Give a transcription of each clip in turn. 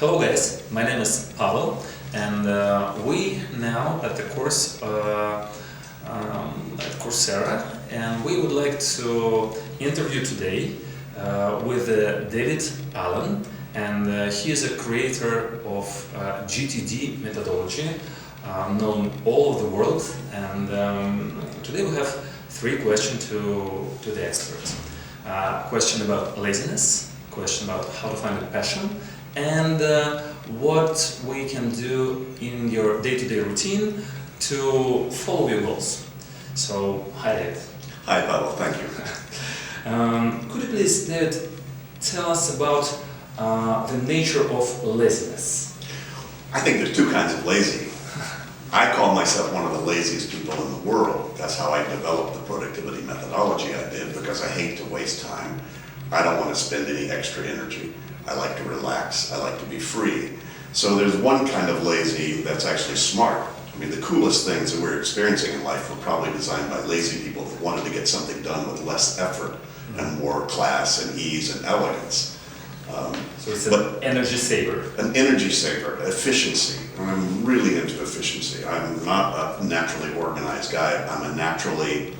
Hello guys, my name is Pavel, and we now at the course at Coursera, and we would like to interview today with David Allen, and he is a creator of GTD methodology, known all over the world, and today we have three questions to the experts. Question about laziness, question about how to find a passion, and what we can do in your day-to-day routine to follow your goals. So, hi David. Hi Pavel, thank you. Could you please, David, tell us about the nature of laziness? I think there's two kinds of lazy. I call myself one of the laziest people in the world. That's how I developed the productivity methodology I did, because I hate to waste time. I don't want to spend any extra energy. I like to relax. I like to be free. So there's one kind of lazy that's actually smart. I mean, the coolest things that we're experiencing in life were probably designed by lazy people that wanted to get something done with less effort and more class and ease and elegance. So it's an energy saver. An energy saver, efficiency. I'm really into efficiency. I'm not a naturally organized guy. I'm a naturally,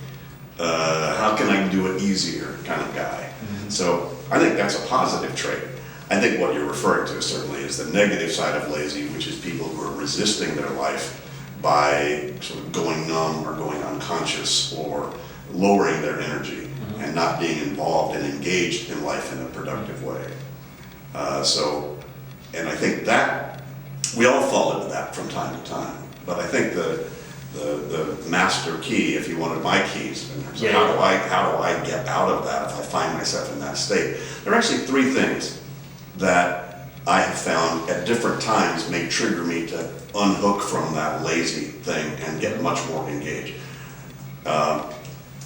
how can I do it easier kind of guy. Mm-hmm. So I think that's a positive trait. I think what you're referring to certainly is the negative side of lazy, which is people who are resisting their life by sort of going numb or going unconscious or lowering their energy and not being involved and engaged in life in a productive way. And I think that we all fall into that from time to time. But I think the master key, if you wanted my keys, in terms of how do I get out of that if I find myself in that state? There are actually three things that I have found at different times may trigger me to unhook from that lazy thing and get much more engaged.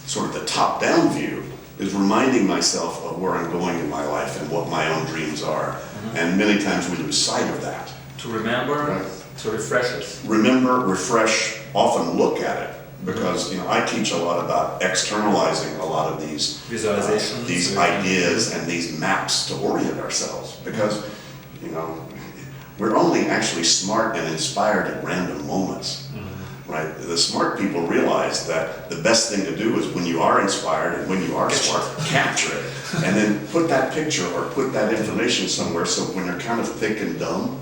Sort of the top-down view is reminding myself of where I'm going in my life and what my own dreams are. Mm-hmm. And many times we lose sight of that. To remember, right. To refresh it. Remember, refresh, often look at it. Because I teach a lot about externalizing a lot of these visualizations, these ideas and these maps to orient ourselves. Because we're only actually smart and inspired at random moments. Right? The smart people realize that the best thing to do is when you are inspired and when you are smart, capture it. And then put that picture or put that information somewhere so when you're kind of thick and dumb,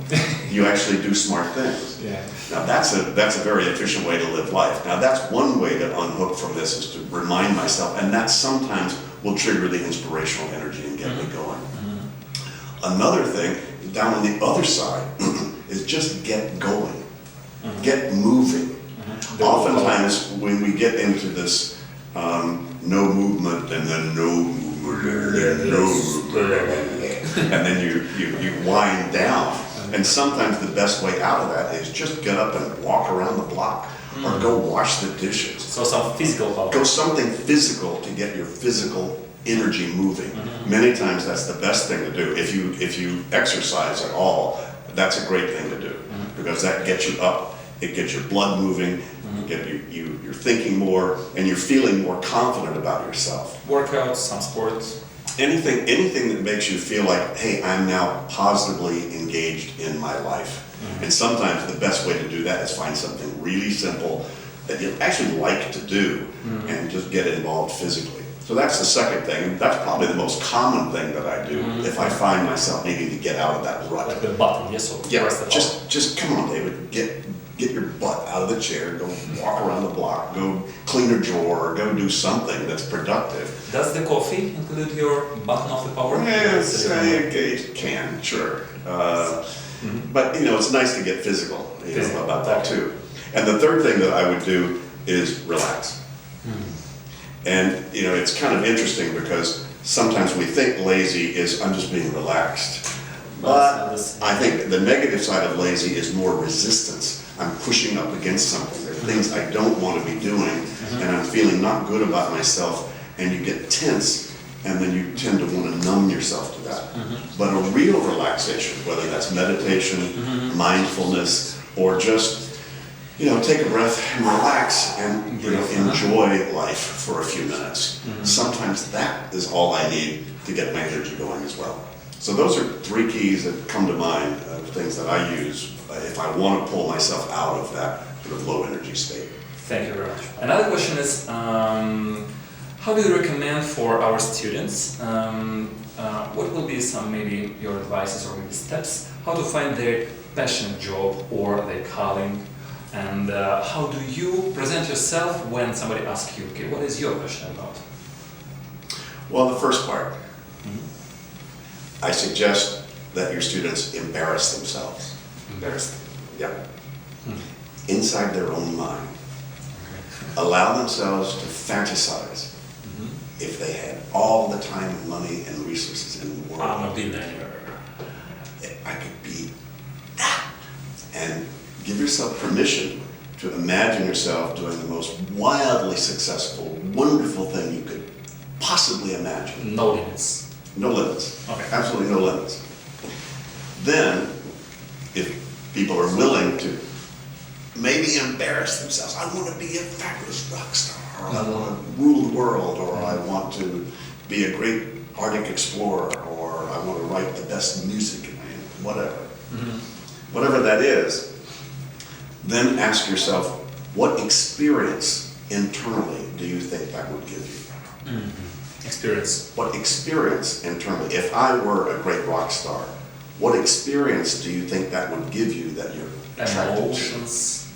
you actually do smart things. Yeah. Now that's a very efficient way to live life. Now that's one way to unhook from this, is to remind myself, and that sometimes will trigger the inspirational energy and get me going. Another thing, down on the other side, is just get going. Get moving. Oftentimes, when we get into this no movement and then no movement and no movement, and then you wind down. And sometimes the best way out of that is just get up and walk around the block or go wash the dishes. So some physical power. Go something physical to get your physical energy moving. Many times that's the best thing to do. If you exercise at all, that's a great thing to do, because that gets you up. It gets your blood moving, you're thinking more, and you're feeling more confident about yourself. Workouts, some sports. Anything that makes you feel like, hey, I'm now positively engaged in my life. And sometimes the best way to do that is find something really simple that you actually like to do and just get involved physically. So that's the second thing, and that's probably the most common thing that I do if I find myself needing to get out of that rut. Like the button, yes, or yeah, just come on, David, get your butt out of the chair, go walk around the block, go clean a drawer, go do something that's productive. Does the coffee include your button of the power? Yes, it can, sure. But it's nice to get physical, about that too. And the third thing that I would do is relax. And it's kind of interesting because sometimes we think lazy is I'm just being relaxed. But I think the negative side of lazy is more resistance. I'm pushing up against something. There are things I don't want to be doing, and I'm feeling not good about myself, and you get tense, and then you tend to want to numb yourself to that. But a real relaxation, whether that's meditation, mindfulness, or just take a breath and relax and enjoy life for a few minutes. Sometimes that is all I need to get my energy going as well. So those are three keys that come to mind of things that I use if I want to pull myself out of that sort of low energy state. Thank you very much. Another question is, how do you recommend for our students, what will be some maybe your advices or maybe steps, how to find their passionate job or their calling, and how do you present yourself when somebody asks you, okay, what is your passion about? Well, the first part, I suggest that your students embarrass themselves. Embarrassed? Yeah. Inside their own mind. Allow themselves to fantasize. If they had all the time and money and resources in the world, I'm a billionaire. I could be that. And give yourself permission to imagine yourself doing the most wildly successful, wonderful thing you could possibly imagine. No limits. No limits. Okay. Absolutely no limits. Then, if people are willing to maybe embarrass themselves, I want to be a fabulous rock star, or I want to rule the world, or I want to be a great Arctic explorer, or I want to write the best music, whatever. Whatever that is, then ask yourself, what experience internally do you think that would give you? Experience. What experience internally? If I were a great rock star, what experience do you think that would give you that you're attracted to? Emotions.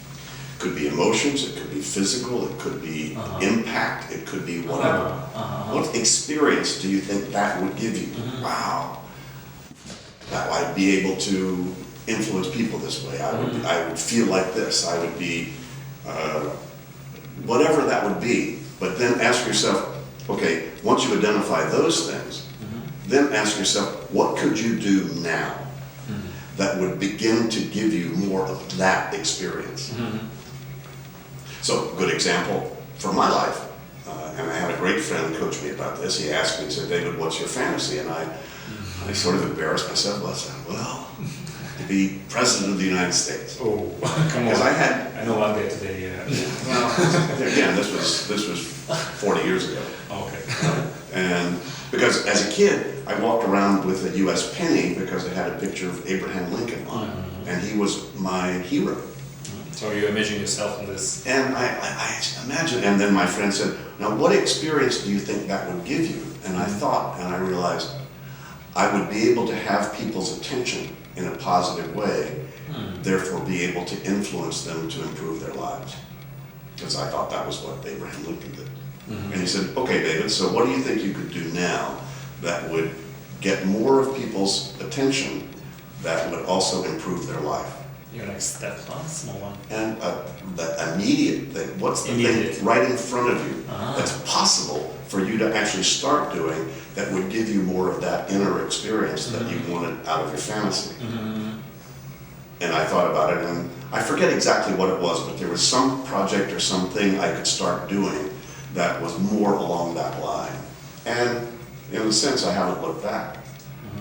Could be emotions, it could be physical, it could be impact, it could be whatever. What experience do you think that would give you? Wow, that I'd be able to influence people this way. I would feel like this. I would be, whatever that would be. But then ask yourself, okay, once you identify those things, then ask yourself, what could you do now that would begin to give you more of that experience? So, good example from my life, and I had a great friend coach me about this. He asked me, he said, David, what's your fantasy? And I sort of embarrassed myself. I said, well, to be president of the United States. Oh, come on. I know one day today. Well, again, this was 40 years ago. Okay. And because as a kid, I walked around with a U.S. penny because it had a picture of Abraham Lincoln on it, and he was my hero. So you imagine yourself in this? And I imagine, and then my friend said, now what experience do you think that would give you? And I thought, and I realized, I would be able to have people's attention in a positive way, therefore be able to influence them to improve their lives. Because I thought that was what Abraham Lincoln did. And he said, okay, David, so what do you think you could do now that would get more of people's attention that would also improve their life? Your next step, small one. And the immediate thing, what's the thing right in front of you that's possible for you to actually start doing that would give you more of that inner experience that you wanted out of your fantasy? And I thought about it, and I forget exactly what it was, but there was some project or something I could start doing that was more along that line. And in a sense, I haven't looked back.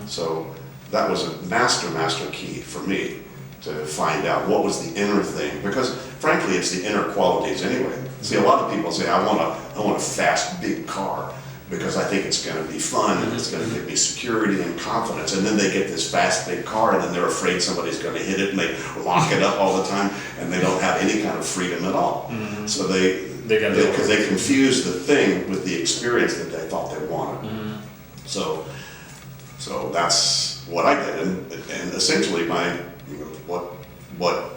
So that was a master key for me to find out what was the inner thing, because frankly, it's the inner qualities anyway. See, a lot of people say, I want a fast, big car because I think it's going to be fun and it's going to give me security and confidence. And then they get this fast, big car, and then they're afraid somebody's going to hit it, and they lock it up all the time, and they don't have any kind of freedom at all. So because they confuse the thing with the experience that they thought they wanted. So that's what I did, and essentially what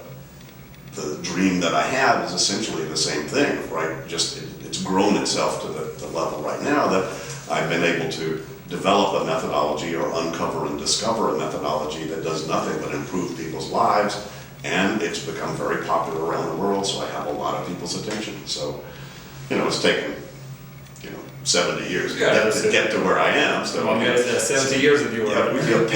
the dream that I have is essentially the same thing, right? Just it's grown itself to the level right now that I've been able to develop a methodology or uncover and discover a methodology that does nothing but improve people's lives, and it's become very popular around the world, so I have a lot of people's attention. So, it's taken 70 years to get to where I am. So 70 years that you were.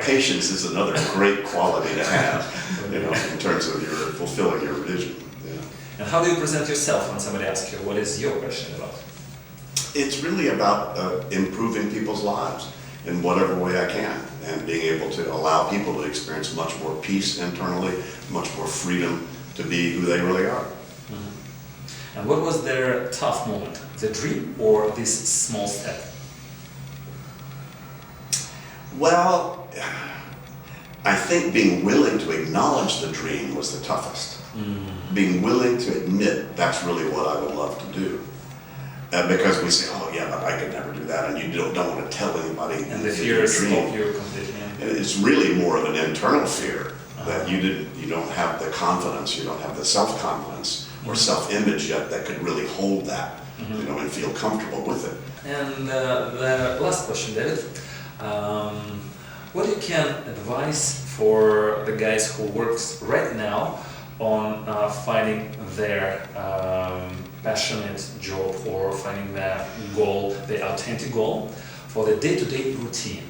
Patience is another great quality to have, in terms of your fulfilling your vision. And how do you present yourself when somebody asks you, what is your passion about? It's really about improving people's lives in whatever way I can, and being able to allow people to experience much more peace internally, much more freedom to be who they really are. And what was their tough moment? The dream or this small step? Well, I think being willing to acknowledge the dream was the toughest. Being willing to admit that's really what I would love to do. Because we say, oh yeah, but I could never do that, and you don't want to tell anybody. And the fears stop you completely. And it's really more of an internal fear that you don't have the confidence, you don't have the self-confidence or self-image yet that could really hold that, and feel comfortable with it. And the last question, David. What you can advise for the guys who works right now on finding their passionate job or finding their goal, the authentic goal for the day-to-day routine?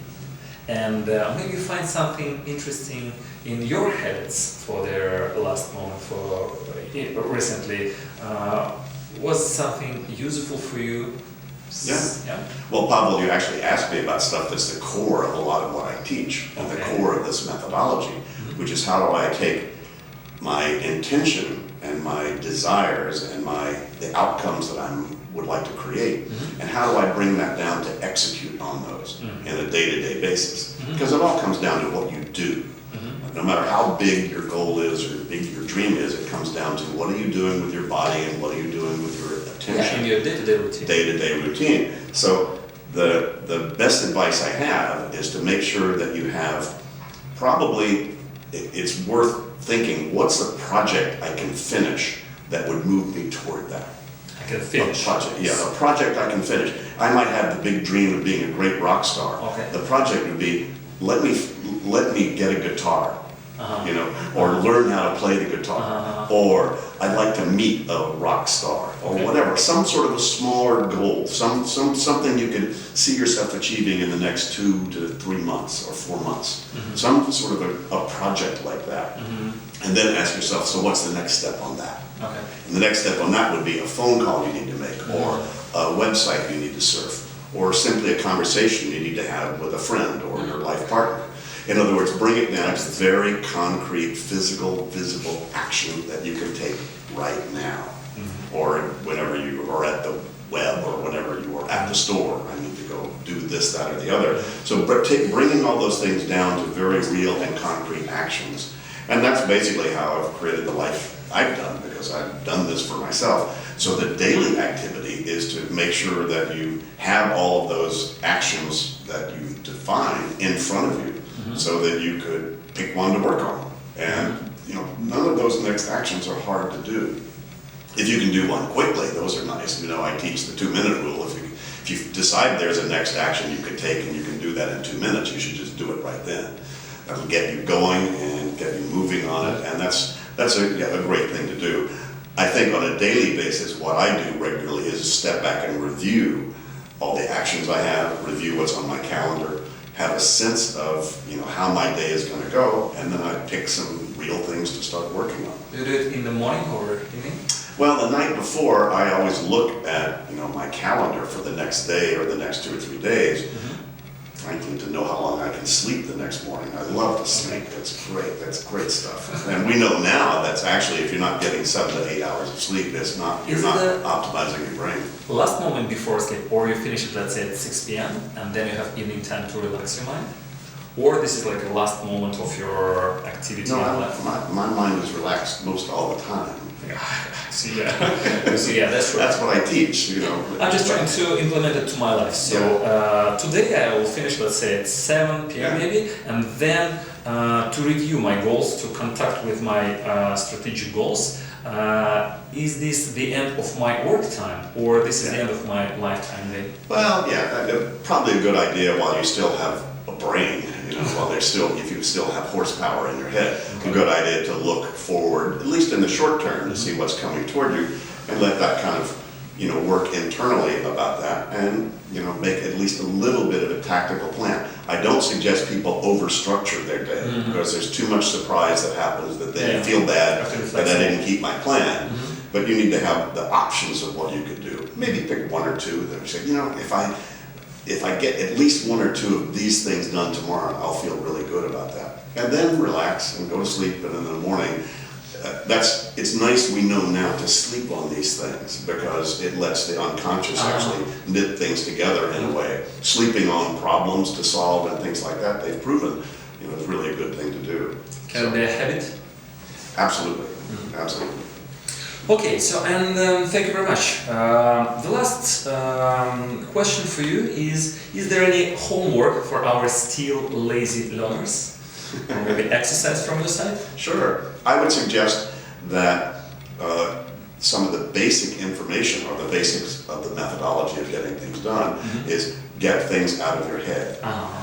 And maybe find something interesting in your habits for their last moment for recently. Was something useful for you? Yeah. Well, Pavel, you actually asked me about stuff that's the core of a lot of what I teach, and the core of this methodology, which is how do I take my intention and my desires and the outcomes that I would like to create, and how do I bring that down to execute on those in a day-to-day basis? Because it all comes down to what you do. No matter how big your goal is or big your dream is, it comes down to what are you doing with your body and what are you doing with your attention. In your day-to-day routine. Day-to-day routine. So the best advice I have is to make sure that you have it's worth thinking, what's the project I can finish that would move me toward that? I can finish. A project I can finish. I might have the big dream of being a great rock star. Okay. The project would be, let me get a guitar. Or learn how to play the guitar, or I'd like to meet a rock star, or whatever. Some sort of a smaller goal, something you could see yourself achieving in the next 2 to 3 months or 4 months. Some sort of a project like that, and then ask yourself, so what's the next step on that? And the next step on that would be a phone call you need to make, or a website you need to surf, or simply a conversation you need to have with a friend or your life partner. In other words, bring it down to very concrete, physical, visible action that you can take right now. Or whenever you are at the web, or whenever you are at the store, I need to go do this, that, or the other. So bringing all those things down to very real and concrete actions. And that's basically how I've created the life I've done, because I've done this for myself. So the daily activity is to make sure that you have all of those actions that you define in front of you, so that you could pick one to work on. And none of those next actions are hard to do. If you can do one quickly, those are nice. I teach the 2-minute rule. If you decide there's a next action you could take and you can do that in 2 minutes, you should just do it right then. That'll get you going and get you moving on it, and that's a great thing to do. I think on a daily basis, what I do regularly is step back and review all the actions I have, review what's on my calendar, have a sense of how my day is going to go, and then I pick some real things to start working on. You do it in the morning or evening? Well, the night before, I always look at my calendar for the next day or the next 2 or 3 days, frankly, to know how long I can sleep the next morning. I love to sleep. That's great. That's great stuff. And we know now that's actually, if you're not getting 7 to 8 hours of sleep, you're not optimizing your brain. Last moment before sleep, or you finish it, let's say at 6 p.m. and then you have evening time to relax your mind? Or this is like a last moment of your activity? No, my mind is relaxed most all the time. That's true. That's what I teach, I'm just trying to implement it to my life. So today I will finish, let's say at 7 p.m. maybe, and then to review my goals, to contact with my strategic goals. Is this the end of my work time, or this is the end of my lifetime day? Well, probably a good idea while you still have a brain, if you still have horsepower in your head. A good idea to look forward, at least in the short term, to see what's coming toward you, and let that kind of, work internally about that, and, make at least a little bit of a tactical plan. I don't suggest people overstructure their day, because there's too much surprise that happens that they feel bad that I didn't keep my plan. But you need to have the options of what you could do. Maybe pick 1 or 2 that you say, if I get at least 1 or 2 of these things done tomorrow, I'll feel really good about that. And then relax and go to sleep, and in the morning, it's nice we know now to sleep on these things because it lets the unconscious actually knit things together in a way. Sleeping on problems to solve and things like that, they've proven, it's really a good thing to do. Can it be a habit? Absolutely, absolutely. Okay, so and thank you very much. The last question for you is there any homework for our still lazy learners? Or maybe exercise from your side? Sure. I would suggest that some of the basic information or the basics of the methodology of getting things done is get things out of your head.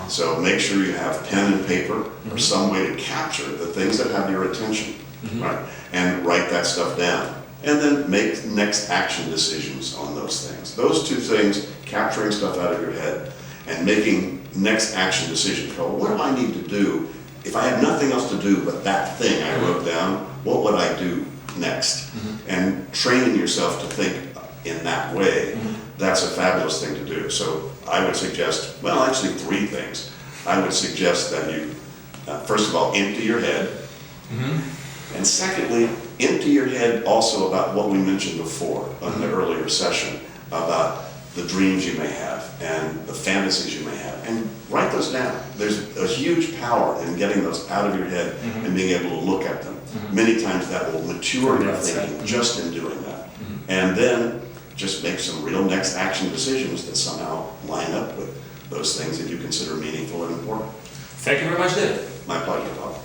So make sure you have pen and paper or some way to capture the things that have your attention, right? And write that stuff down. And then make next action decisions on those things. Those two things, capturing stuff out of your head and making next action decisions. Well, what do I need to do? If I had nothing else to do but that thing I wrote down, what would I do next? And training yourself to think in that way, that's a fabulous thing to do. So I would suggest, well, actually 3 things. I would suggest that you, first of all, empty your head. And secondly, empty your head also about what we mentioned before in the earlier session, about the dreams you may have and the fantasies you may have, and write those down. There's a huge power in getting those out of your head and being able to look at them. Many times that will mature your thinking just in doing that. And then just make some real next action decisions that somehow line up with those things that you consider meaningful and important. Thank you very much, David. My pleasure, Bob.